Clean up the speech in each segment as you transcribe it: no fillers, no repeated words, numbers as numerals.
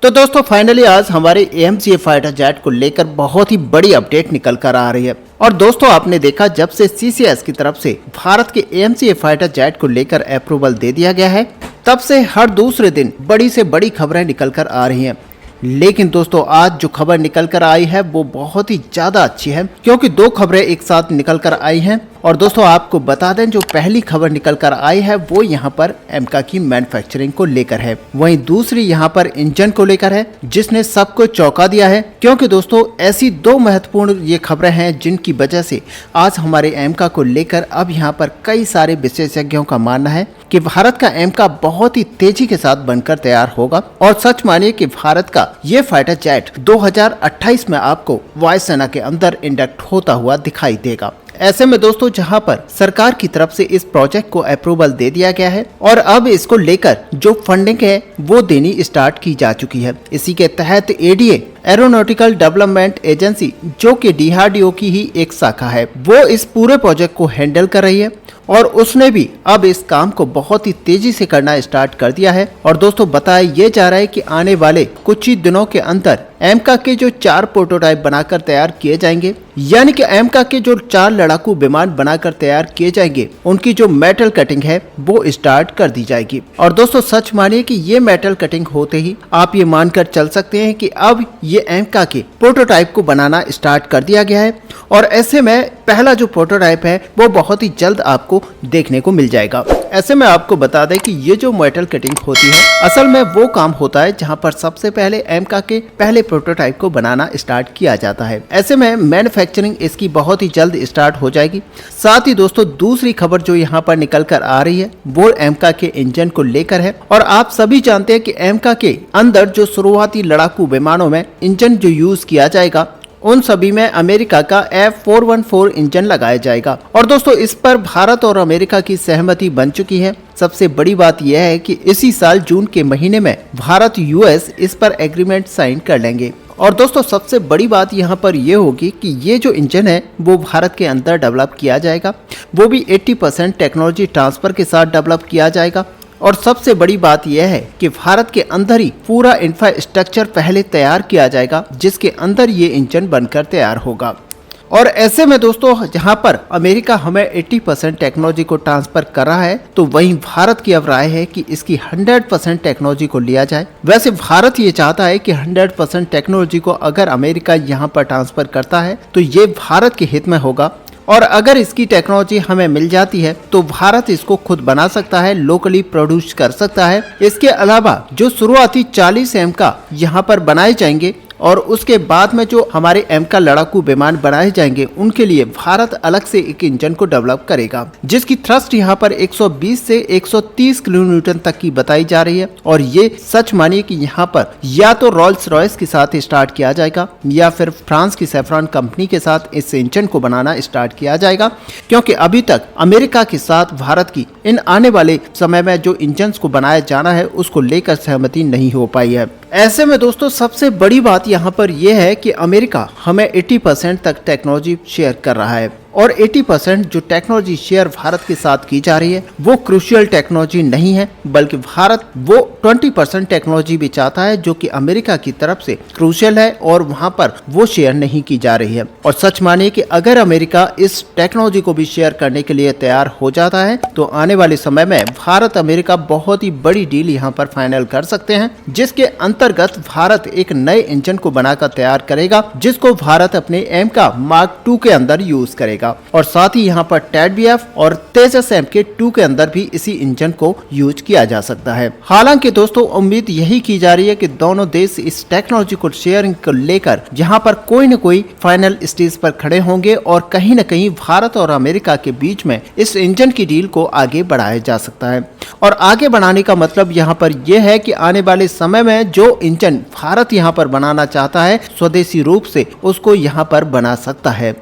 तो दोस्तों फाइनली आज हमारे AMCA फाइटर जेट को लेकर बहुत ही बड़ी अपडेट निकल कर आ रही है। और दोस्तों आपने देखा जब से CCS की तरफ से भारत के AMCA फाइटर जेट को लेकर अप्रूवल दे दिया गया है, तब से हर दूसरे दिन बड़ी से बड़ी खबरें निकल कर आ रही हैं। लेकिन दोस्तों आज जो खबर निकल कर आई है वो बहुत ही ज्यादा अच्छी है, क्योंकि दो खबरें एक साथ निकल कर आई हैं। और दोस्तों आपको बता दें, जो पहली खबर निकल कर आई है वो यहाँ पर एमका की मैन्युफैक्चरिंग को लेकर है, वहीं दूसरी यहाँ पर इंजन को लेकर है, जिसने सबको चौंका दिया है। क्योंकि दोस्तों ऐसी दो महत्वपूर्ण ये खबरें हैं जिनकी वजह से आज हमारे एमका को लेकर अब यहाँ पर कई सारे विशेषज्ञों का मानना है कि भारत का एमका बहुत ही तेजी के साथ बनकर तैयार होगा। और सच मानिए कि भारत का ये फाइटर जेट 2028 में आपको वायुसेना के अंदर इंडक्ट होता हुआ दिखाई देगा। ऐसे में दोस्तों जहां पर सरकार की तरफ से इस प्रोजेक्ट को अप्रूवल दे दिया गया है और अब इसको लेकर जो फंडिंग है वो देनी स्टार्ट की जा चुकी है। इसी के तहत ADA एरोनॉटिकल डेवलपमेंट एजेंसी, जो कि DRDO की ही एक शाखा है, वो इस पूरे प्रोजेक्ट को हैंडल कर रही है और उसने भी अब इस काम को बहुत ही तेजी से करना स्टार्ट कर दिया है। और दोस्तों बताया ये जा रहा है कि आने वाले कुछ ही दिनों के अंदर एमका के जो 4 प्रोटोटाइप बनाकर तैयार किए जाएंगे, यानी कि एमका के जो 4 लड़ाकू विमान बनाकर तैयार किए जाएंगे, उनकी जो मेटल कटिंग है वो स्टार्ट कर दी जाएगी। और दोस्तों सच मानिए कि ये मेटल कटिंग होते ही आप ये मानकर चल सकते हैं कि अब ये एमका के प्रोटोटाइप को बनाना स्टार्ट कर दिया गया है। और ऐसे में पहला जो प्रोटोटाइप है वो बहुत ही जल्द आपको देखने को मिल जाएगा। ऐसे में आपको बता दें कि ये जो मेटल कटिंग होती है असल में वो काम होता है जहां पर सबसे पहले एमका के पहले प्रोटोटाइप को बनाना स्टार्ट किया जाता है। ऐसे में मैन्युफैक्चरिंग इसकी बहुत ही जल्द स्टार्ट हो जाएगी। साथ ही दोस्तों दूसरी खबर जो यहाँ पर निकल कर आ रही है वो एमका के इंजन को लेकर है। और आप सभी जानते हैं कि एमका के अंदर जो शुरुआती लड़ाकू विमानों में इंजन जो यूज किया जाएगा उन सभी में अमेरिका का F414 इंजन लगाया जाएगा। और दोस्तों इस पर भारत और अमेरिका की सहमति बन चुकी है। सबसे बड़ी बात यह है कि इसी साल जून के महीने में भारत US इस पर एग्रीमेंट साइन कर लेंगे। और दोस्तों सबसे बड़ी बात यहाँ पर यह होगी कि ये जो इंजन है वो भारत के अंदर डेवलप किया जाएगा, वो भी 80% टेक्नोलॉजी ट्रांसफर के साथ डेवलप किया जाएगा। और सबसे बड़ी बात यह है कि भारत के अंदर ही पूरा इंफ्रास्ट्रक्चर पहले तैयार किया जाएगा, जिसके अंदर ये इंजन बनकर तैयार होगा। और ऐसे में दोस्तों जहां पर अमेरिका हमें 80% टेक्नोलॉजी को ट्रांसफर कर रहा है, तो वहीं भारत की अब राय है कि इसकी 100% टेक्नोलॉजी को लिया जाए। वैसे भारत ये चाहता है कि 100% टेक्नोलॉजी को अगर अमेरिका यहां पर ट्रांसफर करता है तो ये भारत के हित में होगा। और अगर इसकी टेक्नोलॉजी हमें मिल जाती है तो भारत इसको खुद बना सकता है, लोकली प्रोड्यूस कर सकता है। इसके अलावा जो शुरुआती 40 एमका यहाँ पर बनाए जाएंगे और उसके बाद में जो हमारे एमका लड़ाकू विमान बनाए जाएंगे उनके लिए भारत अलग से एक इंजन को डेवलप करेगा, जिसकी थ्रस्ट यहाँ पर 120 से 130 किलोन्यूटन तक की बताई जा रही है। और ये सच मानिए कि यहाँ पर या तो रोल्स रॉयस के साथ स्टार्ट किया जाएगा या फिर फ्रांस की सैफ्रॉन कंपनी के साथ इस इंजन को बनाना स्टार्ट किया जाएगा, क्योंकि अभी तक अमेरिका के साथ भारत की इन आने वाले समय में जो इंजन को बनाया जाना है उसको लेकर सहमति नहीं हो पाई है। ऐसे में दोस्तों सबसे बड़ी बात यहाँ पर यह है कि अमेरिका हमें 80% तक टेक्नोलॉजी शेयर कर रहा है। और 80% जो टेक्नोलॉजी शेयर भारत के साथ की जा रही है वो क्रूशियल टेक्नोलॉजी नहीं है, बल्कि भारत वो 20% टेक्नोलॉजी भी चाहता है जो कि अमेरिका की तरफ से क्रूशियल है और वहां पर वो शेयर नहीं की जा रही है। और सच मानिए कि अगर अमेरिका इस टेक्नोलॉजी को भी शेयर करने के लिए तैयार हो जाता है तो आने वाले समय में भारत अमेरिका बहुत ही बड़ी डील यहाँ पर फाइनल कर सकते हैं, जिसके अंतर्गत भारत एक नए इंजन को बनाकर तैयार करेगा, जिसको भारत अपने एमका मार्क 2 के अंदर यूज करेगा। और साथ ही यहाँ पर TADBF और तेजस MK2 के अंदर भी इसी इंजन को यूज किया जा सकता है। हालांकि दोस्तों उम्मीद यही की जा रही है कि दोनों देश इस टेक्नोलॉजी को शेयरिंग को लेकर यहाँ पर कोई न कोई फाइनल स्टेज पर खड़े होंगे और कहीं न कहीं भारत और अमेरिका के बीच में इस इंजन की डील को आगे बढ़ाया जा सकता है। और आगे बढ़ाने का मतलब यहाँ पर यह है कि आने वाले समय में जो इंजन भारत यहाँ पर बनाना चाहता है स्वदेशी रूप से उसको यहाँ पर बना सकता है।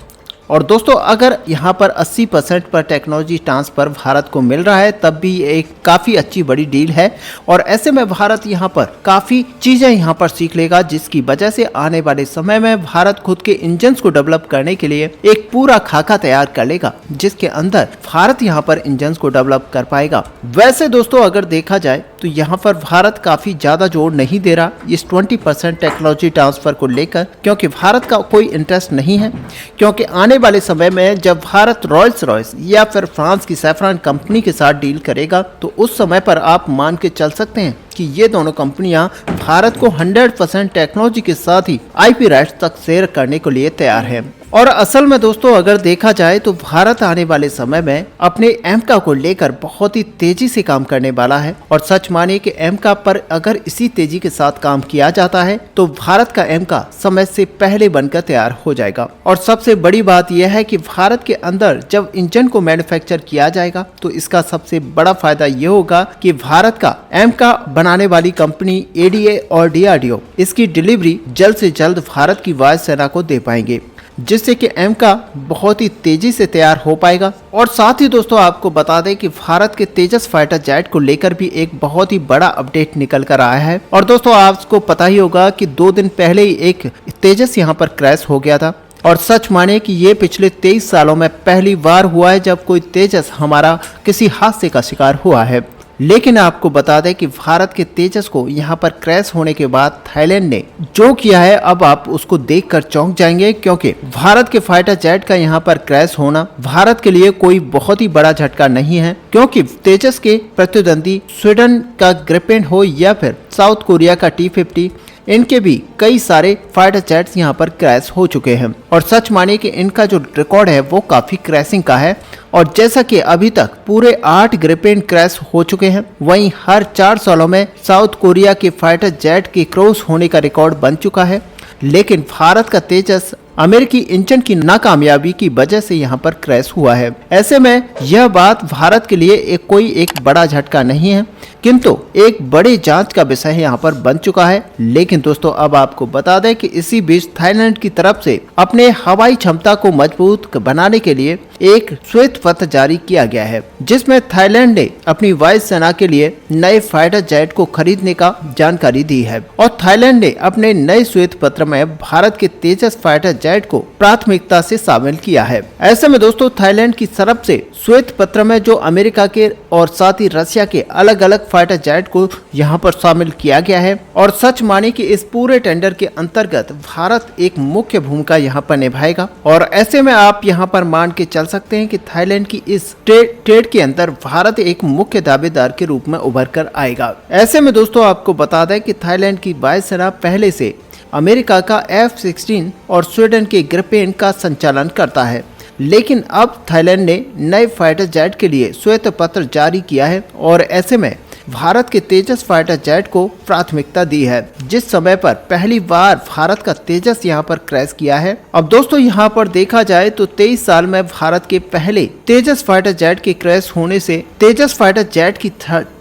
और दोस्तों अगर यहाँ पर 80% पर टेक्नोलॉजी ट्रांसफर भारत को मिल रहा है तब भी एक काफी अच्छी बड़ी डील है। और ऐसे में भारत यहाँ पर काफी चीजें यहाँ पर सीख लेगा, जिसकी वजह से आने वाले समय में भारत खुद के इंजन को डेवलप करने के लिए एक पूरा खाका तैयार कर लेगा, जिसके अंदर भारत यहाँ पर इंजन को डेवलप कर पाएगा। वैसे दोस्तों अगर देखा जाए तो यहाँ पर भारत काफी ज्यादा जोर नहीं दे रहा इस 20% टेक्नोलॉजी ट्रांसफर को लेकर, क्योंकि भारत का कोई इंटरेस्ट नहीं है। क्योंकि आने वाले समय में जब भारत रॉयल्स रॉयस या फिर फ्रांस की सैफरन कंपनी के साथ डील करेगा तो उस समय पर आप मान के चल सकते हैं कि ये दोनों कंपनियां भारत को 100% टेक्नोलॉजी के साथ ही आईपी राइट्स तक शेयर करने के लिए तैयार है। और असल में दोस्तों अगर देखा जाए तो भारत आने वाले समय में अपने एमका को लेकर बहुत ही तेजी से काम करने वाला है। और सच मानिए कि एमका पर अगर इसी तेजी के साथ काम किया जाता है तो भारत का एमका समय से पहले बनकर तैयार हो जाएगा। और सबसे बड़ी बात यह है कि भारत के अंदर जब इंजन को मैन्युफैक्चर किया जाएगा तो इसका सबसे बड़ा फायदा ये होगा कि भारत का एमका बनाने वाली कंपनी एडीए और डीआरडीओ इसकी डिलीवरी जल्द से जल्द भारत की वायुसेना को दे पाएंगे, जिससे कि एमका बहुत ही तेजी से तैयार हो पाएगा। और साथ ही दोस्तों आपको बता दें कि भारत के तेजस फाइटर जेट को लेकर भी एक बहुत ही बड़ा अपडेट निकल कर आया है। और दोस्तों आपको पता ही होगा कि 2 दिन पहले ही एक तेजस यहाँ पर क्रैश हो गया था। और सच माने कि ये पिछले 23 सालों में पहली बार हुआ है जब कोई तेजस हमारा किसी हादसे का शिकार हुआ है। लेकिन आपको बता दें कि भारत के तेजस को यहाँ पर क्रैश होने के बाद थाईलैंड ने जो किया है अब आप उसको देखकर चौंक जाएंगे, क्योंकि भारत के फाइटर जेट का यहाँ पर क्रैश होना भारत के लिए कोई बहुत ही बड़ा झटका नहीं है। क्योंकि तेजस के प्रतिद्वंदी स्वीडन का ग्रिपेन हो या फिर साउथ कोरिया का T-50, इनके भी कई सारे फाइटर जेट्स यहाँ पर क्रैश हो चुके हैं। और सच मानिए कि इनका जो रिकॉर्ड है वो काफी क्रैशिंग का है। और जैसा कि अभी तक पूरे 8 ग्रिपेन क्रैश हो चुके हैं, वहीं हर 4 सालों में साउथ कोरिया के फाइटर जेट के क्रॉस होने का रिकॉर्ड बन चुका है। लेकिन भारत का तेजस अमेरिकी इंजन की नाकामयाबी की वजह से यहाँ पर क्रैश हुआ है। ऐसे में यह बात भारत के लिए एक बड़ा झटका नहीं है, किंतु एक बड़ी जांच का विषय यहाँ पर बन चुका है। लेकिन दोस्तों अब आपको बता दें कि इसी बीच थाईलैंड की तरफ से अपने हवाई क्षमता को मजबूत बनाने के लिए एक श्वेत पत्र जारी किया गया है, जिसमें थाईलैंड ने अपनी वायुसेना के लिए नए फाइटर जेट को खरीदने का जानकारी दी है। और थाईलैंड ने अपने नए श्वेत पत्र में भारत के तेजस फाइटर जेट को प्राथमिकता से शामिल किया है। ऐसे में दोस्तों थाईलैंड की तरफ से श्वेत पत्र में जो अमेरिका के और साथ ही रशिया के अलग अलग फाइटर जेट को यहाँ पर शामिल किया गया है। और सच माने कि इस पूरे टेंडर के अंतर्गत भारत एक मुख्य भूमिका यहाँ पर निभाएगा। और ऐसे में आप यहाँ पर मान के चल सकते हैं कि थाईलैंड की इस ट्रेड के अंदर भारत एक मुख्य दावेदार के रूप में उभर कर आएगा। ऐसे में दोस्तों आपको बता दें कि थाईलैंड की वायुसेना पहले से अमेरिका का F-16 और स्वीडन के ग्रिपेन का संचालन करता है। लेकिन अब थाईलैंड ने नए फाइटर जेट के लिए श्वेत पत्र जारी किया है और ऐसे में भारत के तेजस फाइटर जेट को प्राथमिकता दी है, जिस समय पर पहली बार भारत का तेजस यहां पर क्रैश किया है। अब दोस्तों यहां पर देखा जाए तो 23 साल में भारत के पहले तेजस फाइटर जेट के क्रैश होने से तेजस फाइटर जेट की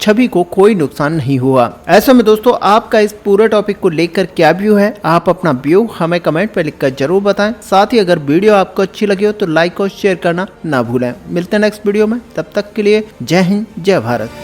छवि को कोई नुकसान नहीं हुआ। ऐसे में दोस्तों आपका इस पूरे टॉपिक को लेकर क्या व्यू है, आप अपना व्यू हमें कमेंट पर लिखकर जरूर बताएं। साथ ही अगर वीडियो आपको अच्छी लगी हो तो लाइक और शेयर करना ना भूलें। मिलते हैं नेक्स्ट वीडियो में, तब तक के लिए जय हिंद जय भारत।